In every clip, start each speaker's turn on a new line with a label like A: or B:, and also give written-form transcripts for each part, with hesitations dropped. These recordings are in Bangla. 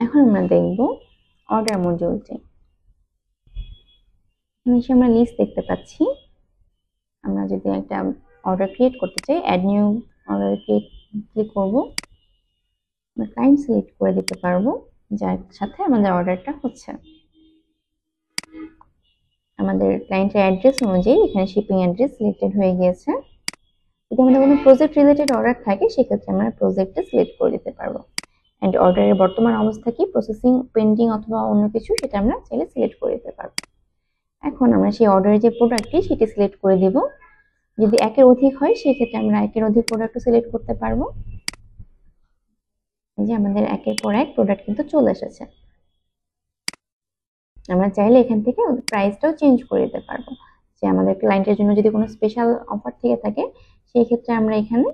A: এখন আমরা দেখব অর্ডার মডিউলটি। এখানে এসে আমরা লিস্ট দেখতে পাচ্ছি। আমরা যদি একটা অর্ডার ক্রিয়েট করতে চাই, অ্যাড নিউ অর্ডার ক্লিক করব। আমরা ক্লায়েন্ট সিলেক্ট করে দিতে পারবো যার সাথে আমাদের অর্ডারটা হচ্ছে। আমাদের ক্লায়েন্টের অ্যাড্রেস অনুযায়ী এখানে শিপিং অ্যাড্রেস সিলেক্টেড হয়ে গিয়েছে। যদি আমাদের কোনো প্রজেক্ট রিলেটেড অর্ডার থাকে সেক্ষেত্রে আমরা প্রজেক্টটা সিলেক্ট করে দিতে পারবো। অ্যান্ড অর্ডারের বর্তমান অবস্থা কি, প্রসেসিং, পেন্ডিং অথবা অন্য কিছু, সেটা আমরা চাইলে সিলেক্ট করে দিতে পারবো। এখন আমরা সেই অর্ডারের যে প্রোডাক্টটি সেটি সিলেক্ট করে দেব। যদি একের অধিক হয় সেক্ষেত্রে আমরা একের অধিক প্রোডাক্টও সিলেক্ট করতে পারবো। এই যে আমাদের একের পর এক প্রোডাক্ট কিন্তু চলে এসেছে। আমরা চাইলে এখান থেকে প্রাইসটাও চেঞ্জ করে দিতে পারবো, যে আমাদের ক্লায়েন্টের জন্য যদি কোনো স্পেশাল অফার থেকে থাকে সেই ক্ষেত্রে আমরা এখানে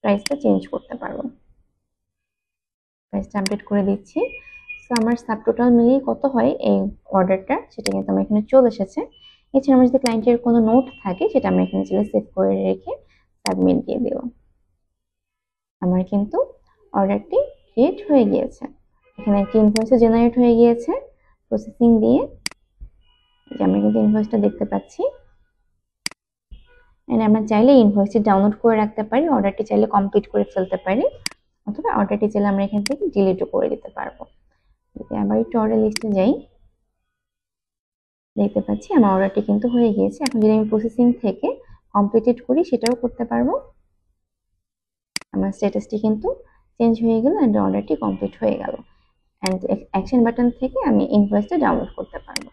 A: প্রাইসটা চেঞ্জ করতে পারবো। প্রাইসটা আপডেট করে দিচ্ছি। সো আমার সাব টোটাল মিলিয়ে কত হয় এই অর্ডারটা সেটা কিন্তু আমার এখানে চলে এসেছে। এছাড়া আমার যদি ক্লায়েন্টের কোনো নোট থাকে সেটা আমরা এখানে চলে সেভ করে রেখে সাবমিট দিয়ে দেব। আমার কিন্তু অর্ডারটি ক্রিয়েট হয়ে গিয়েছে। এখানে একটি ইনভয়েসও জেনারেট হয়ে গিয়েছে প্রসেসিং দিয়ে। যে আমরা কিন্তু ইনভয়েসটা দেখতে পাচ্ছি। এন্ড আমরা চাইলে ইনভয়েসটি ডাউনলোড করে রাখতে পারি, অর্ডারটি চাইলে কমপ্লিট করে ফেলতে পারি, অথবা অর্ডারটি চাইলে আমরা এখান থেকে ডিলিটও করে দিতে পারবো। যদি আবার একটু অর্ডার লিস্টে যাই, দেখতে পাচ্ছি আমার অর্ডারটি কিন্তু হয়ে গিয়েছে। এখন যদি আমি প্রসেসিং থেকে কমপ্লিটেড করি সেটাও করতে পারবো। আমার স্ট্যাটাসটি কিন্তু চেঞ্জ হয়ে গেল এন্ড অর্ডারটি কমপ্লিট হয়ে গেল। এন্ড অ্যাকশন বাটন থেকে আমি ইনভয়েসটা ডাউনলোড করতে পারবো।